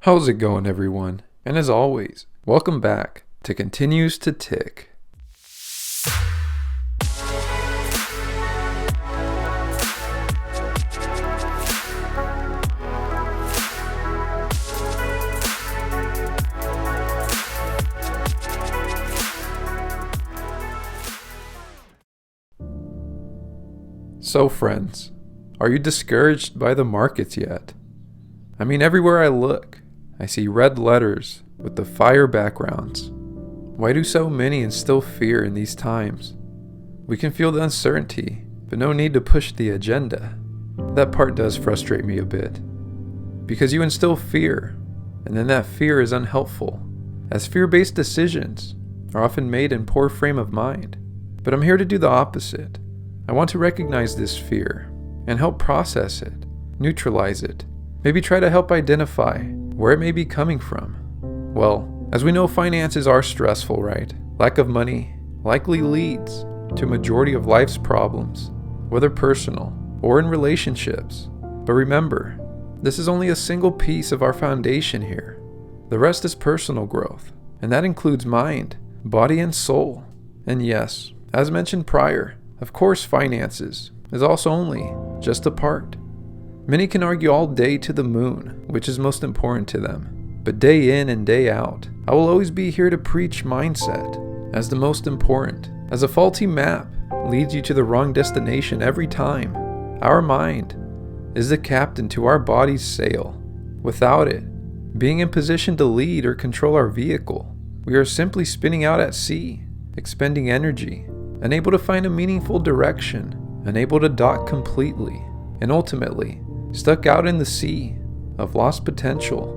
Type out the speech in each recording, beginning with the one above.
How's it going, everyone? And as always, welcome back to Continues to Tick. So friends, are you discouraged by the markets yet? I mean, everywhere I look, I see red letters with the fire backgrounds. Why do so many instill fear in these times? We can feel the uncertainty, but no need to push the agenda. That part does frustrate me a bit. Because you instill fear, and then that fear is unhelpful, as fear-based decisions are often made in poor frame of mind. But I'm here to do the opposite. I want to recognize this fear and help process it, neutralize it, maybe try to help identify where it may be coming from. Well, as we know, finances are stressful, right? Lack of money likely leads to a majority of life's problems, whether personal or in relationships. But remember, this is only a single piece of our foundation here. The rest is personal growth, and that includes mind, body, and soul. And yes, as mentioned prior, of course, finances is also only just a part. Many can argue all day to the moon, which is most important to them. But day in and day out, I will always be here to preach mindset as the most important, as a faulty map leads you to the wrong destination every time. Our mind is the captain to our body's sail. Without it being in position to lead or control our vehicle, we are simply spinning out at sea, expending energy, unable to find a meaningful direction, unable to dock completely, and ultimately stuck out in the sea of lost potential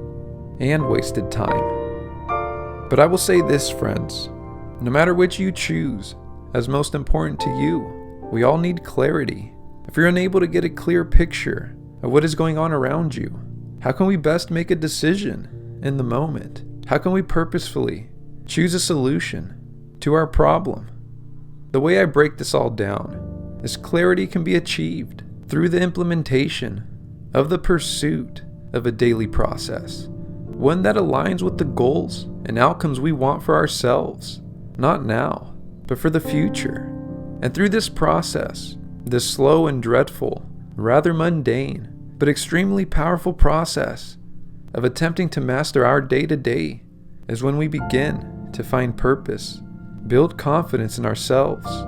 and wasted time. But I will say this, friends, no matter which you choose as most important to you, we all need clarity. If you're unable to get a clear picture of what is going on around you, how can we best make a decision in the moment? How can we purposefully choose a solution to our problem? The way I break this all down is clarity can be achieved through the implementation of the pursuit of a daily process, one that aligns with the goals and outcomes we want for ourselves, not now, but for the future. And through this process, this slow and dreadful, rather mundane, but extremely powerful process of attempting to master our day-to-day is when we begin to find purpose, build confidence in ourselves,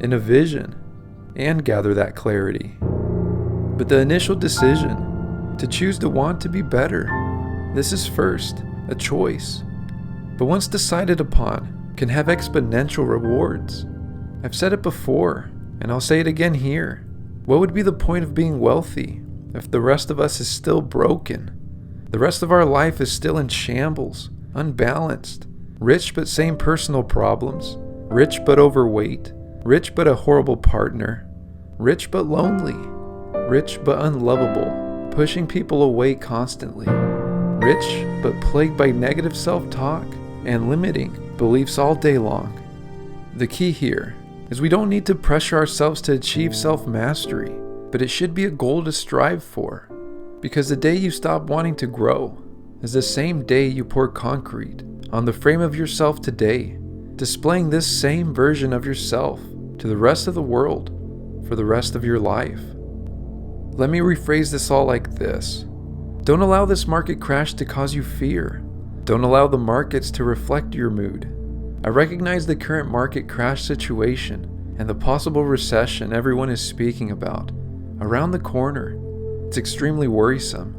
in a vision, and gather that clarity. But the initial decision to choose to want to be better, this is first a choice, but once decided upon, can have exponential rewards. I've said it before, and I'll say it again here. What would be the point of being wealthy if the rest of us is still broken? The rest of our life is still in shambles, unbalanced, rich but same personal problems, rich but overweight, rich but a horrible partner, rich but lonely, rich but unlovable, pushing people away constantly, rich but plagued by negative self-talk and limiting beliefs all day long. The key here is we don't need to pressure ourselves to achieve self-mastery, but it should be a goal to strive for, because the day you stop wanting to grow is the same day you pour concrete on the frame of yourself today, displaying this same version of yourself to the rest of the world for the rest of your life. Let me rephrase this all like this. Don't allow this market crash to cause you fear. Don't allow the markets to reflect your mood. I recognize the current market crash situation and the possible recession everyone is speaking about around the corner. It's extremely worrisome.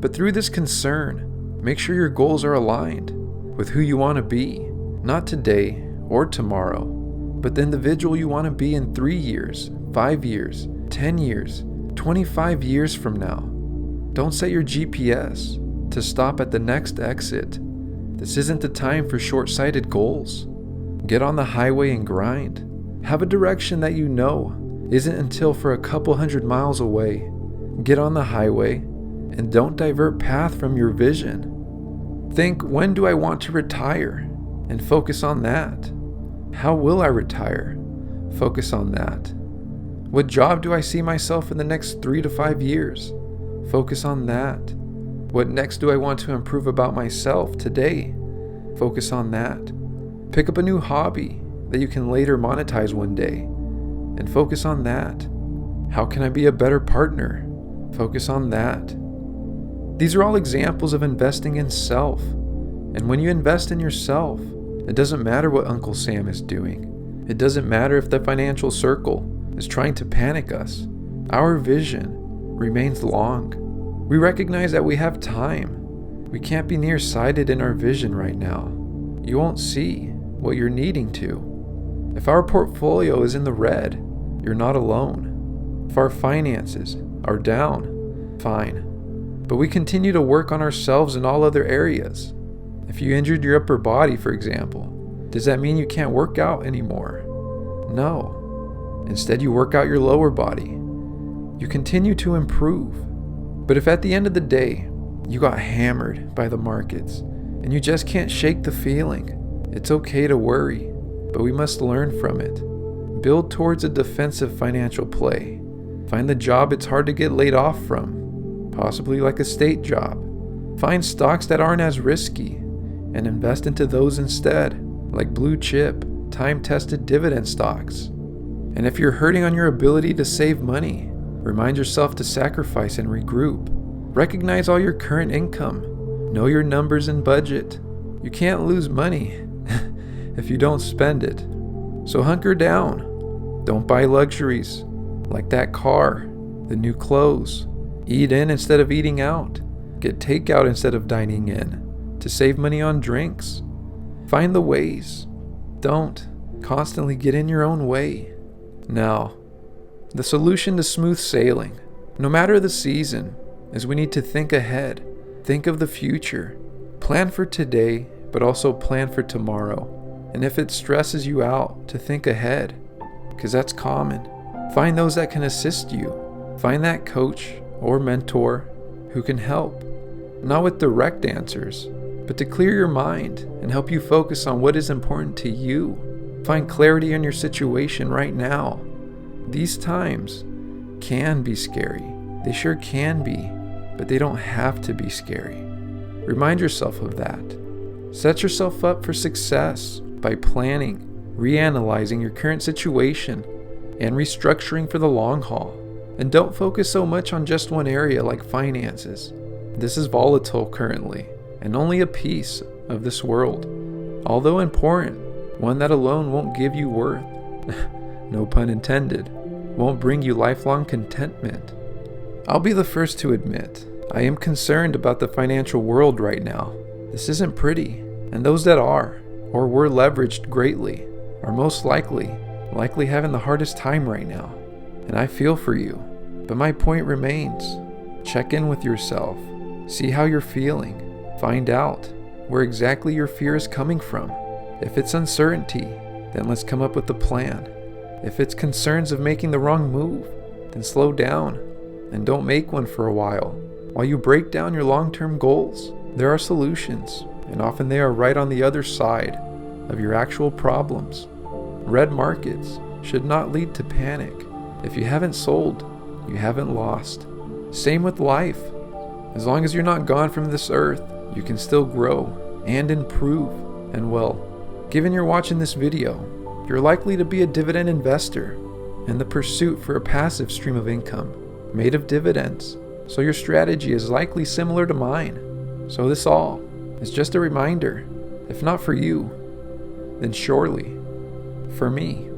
But through this concern, make sure your goals are aligned with who you want to be, not today or tomorrow, but the individual you want to be in 3 years, 5 years, 10 years, 25 years from now. Don't set your GPS to stop at the next exit. This isn't the time for short-sighted goals. Get on the highway and grind. Have a direction that you know isn't until for a couple hundred miles away. Get on the highway and don't divert path from your vision. Think, when do I want to retire? And focus on that. How will I retire? Focus on that. What job do I see myself in the next 3 to 5 years? Focus on that. What next do I want to improve about myself today? Focus on that. Pick up a new hobby that you can later monetize one day, and focus on that. How can I be a better partner? Focus on that. These are all examples of investing in self. And when you invest in yourself, it doesn't matter what Uncle Sam is doing. It doesn't matter if the financial circle is trying to panic us. Our vision remains long. We recognize that we have time. We can't be nearsighted in our vision right now. You won't see what you're needing to. If our portfolio is in the red, you're not alone. If our finances are down, fine. But we continue to work on ourselves in all other areas. If you injured your upper body, for example, does that mean you can't work out anymore? No. Instead, you work out your lower body. You continue to improve. But if at the end of the day, you got hammered by the markets and you just can't shake the feeling, it's okay to worry, but we must learn from it. Build towards a defensive financial play. Find the job it's hard to get laid off from, possibly like a state job. Find stocks that aren't as risky and invest into those instead, like blue chip, time-tested dividend stocks. And if you're hurting on your ability to save money, remind yourself to sacrifice and regroup. Recognize all your current income. Know your numbers and budget. You can't lose money if you don't spend it. So hunker down. Don't buy luxuries like that car, the new clothes. Eat in instead of eating out. Get takeout instead of dining in to save money on drinks. Find the ways. Don't constantly get in your own way. Now, the solution to smooth sailing, no matter the season, is we need to think ahead. Think of the future. Plan for today, but also plan for tomorrow. And if it stresses you out, to think ahead, because that's common. Find those that can assist you. Find that coach or mentor who can help. Not with direct answers, but to clear your mind and help you focus on what is important to you. Find clarity in your situation right now. These times can be scary. They sure can be, but they don't have to be scary. Remind yourself of that. Set yourself up for success by planning, reanalyzing your current situation, and restructuring for the long haul. And don't focus so much on just one area like finances. This is volatile currently, and only a piece of this world. Although important, one that alone won't give you worth. No pun intended. Won't bring you lifelong contentment. I'll be the first to admit, I am concerned about the financial world right now. This isn't pretty, and those that are, or were leveraged greatly, are most likely having the hardest time right now. And I feel for you, but my point remains. Check in with yourself. See how you're feeling. Find out where exactly your fear is coming from. If it's uncertainty, then let's come up with a plan. If it's concerns of making the wrong move, then slow down and don't make one for a while you break down your long-term goals. There are solutions, and often they are right on the other side of your actual problems. Red markets should not lead to panic. If you haven't sold, you haven't lost. Same with life. As long as you're not gone from this earth, you can still grow and improve. And well, given you're watching this video, you're likely to be a dividend investor in the pursuit for a passive stream of income made of dividends. So your strategy is likely similar to mine. So this all is just a reminder. If not for you, then surely for me.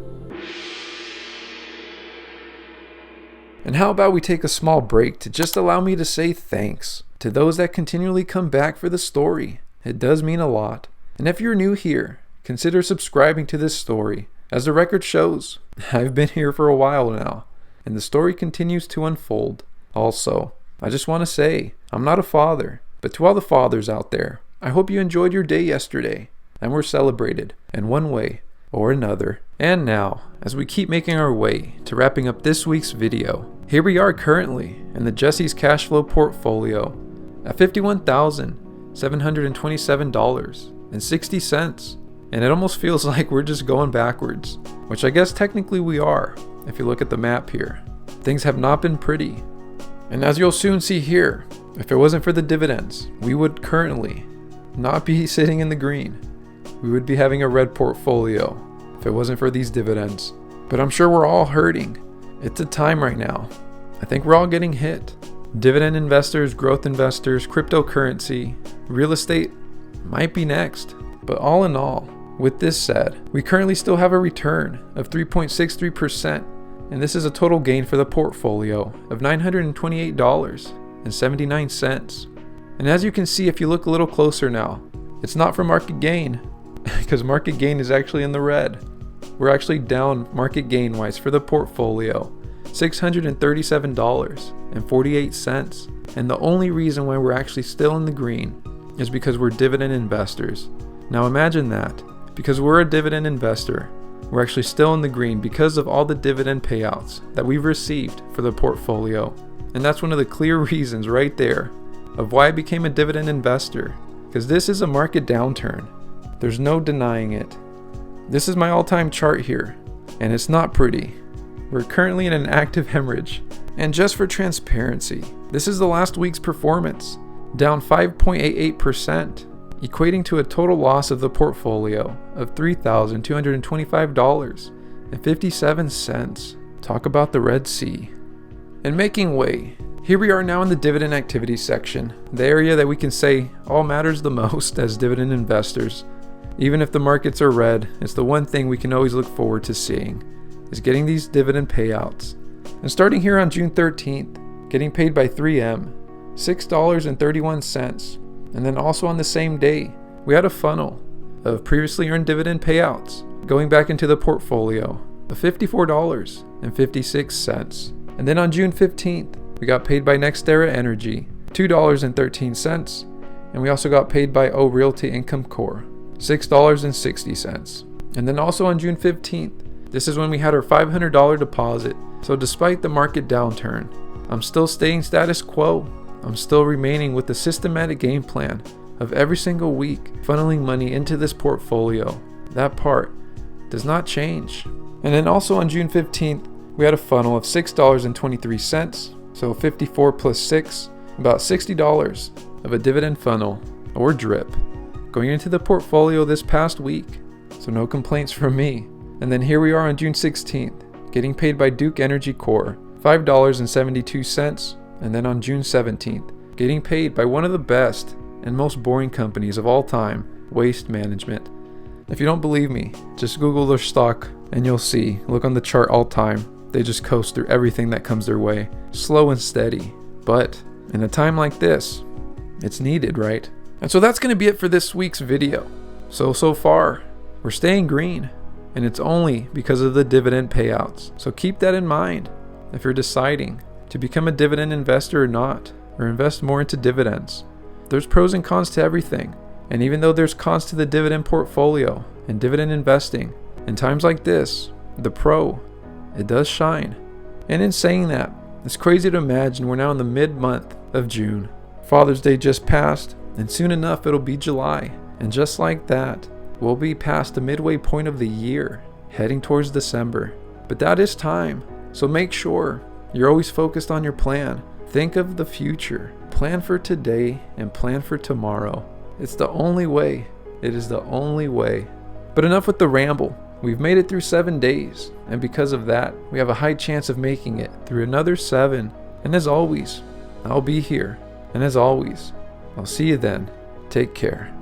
And how about we take a small break to just allow me to say thanks to those that continually come back for the story. It does mean a lot. And if you're new here, consider subscribing to this story. As the record shows, I've been here for a while now, and the story continues to unfold. Also, I just want to say, I'm not a father, but to all the fathers out there, I hope you enjoyed your day yesterday and were celebrated in one way or another. And now, as we keep making our way to wrapping up this week's video, here we are currently in the Jesse's cash flow portfolio at $51,727.60. And it almost feels like we're just going backwards, which I guess technically we are, if you look at the map here. Things have not been pretty. And as you'll soon see here, If it wasn't for the dividends, we would currently not be sitting in the green. We would be having a red portfolio if it wasn't for these dividends. But I'm sure we're all hurting. It's a time right now. I think we're all getting hit. Dividend investors, growth investors, cryptocurrency, real estate might be next. But all in all, with this said, we currently still have a return of 3.63%, and this is a total gain for the portfolio of $928.79. And as you can see, if you look a little closer now, it's not for market gain, because market gain is actually in the red. We're actually down market gain wise for the portfolio, $637.48. And the only reason why we're actually still in the green is because we're dividend investors. Now imagine that. Because we're a dividend investor, we're actually still in the green because of all the dividend payouts that we've received for the portfolio. And that's one of the clear reasons right there of why I became a dividend investor. Because this is a market downturn. There's no denying it. This is my all-time chart here, and it's not pretty. We're currently in an active hemorrhage. And just for transparency, this is the last week's performance, down 5.88%. equating to a total loss of the portfolio of $3,225.57. Talk about the Red Sea. And making way, here we are now in the dividend activity section, the area that we can say all matters the most as dividend investors. Even if the markets are red, it's the one thing we can always look forward to seeing, is getting these dividend payouts. And starting here on June 13th, getting paid by 3M, $6.31. And then also on the same day, we had a funnel of previously earned dividend payouts going back into the portfolio of $54.56. And then on June 15th, we got paid by NextEra Energy, $2.13. And we also got paid by O Realty Income Corp, $6.60. And then also on June 15th, this is when we had our $500 deposit. So despite the market downturn, I'm still staying status quo. I'm still remaining with the systematic game plan of every single week funneling money into this portfolio. That part does not change. And then also on June 15th, we had a funnel of $6.23. So 54 plus 6, about $60 of a dividend funnel or drip going into the portfolio this past week. So no complaints from me. And then here we are on June 16th, getting paid by Duke Energy Corp, $5.72. And then on June 17th, getting paid by one of the best and most boring companies of all time, Waste Management. If you don't believe me, just Google their stock and you'll see. Look on the chart all time. They just coast through everything that comes their way, slow and steady. But in a time like this, it's needed, right? And so that's going to be it for this week's video. So far, we're staying green, and it's only because of the dividend payouts. So keep that in mind if you're deciding to become a dividend investor or not, or invest more into dividends. There's pros and cons to everything. And even though there's cons to the dividend portfolio and dividend investing, in times like this, the pro, it does shine. And in saying that, it's crazy to imagine we're now in the mid-month of June. Father's Day just passed, and soon enough it'll be July. And just like that, we'll be past the midway point of the year, heading towards December. But that is time, so make sure you're always focused on your plan. Think of the future. Plan for today and plan for tomorrow. It's the only way. It is the only way. But enough with the ramble. We've made it through 7 days, and because of that, we have a high chance of making it through another 7. And as always, I'll be here. And as always, I'll see you then. Take care.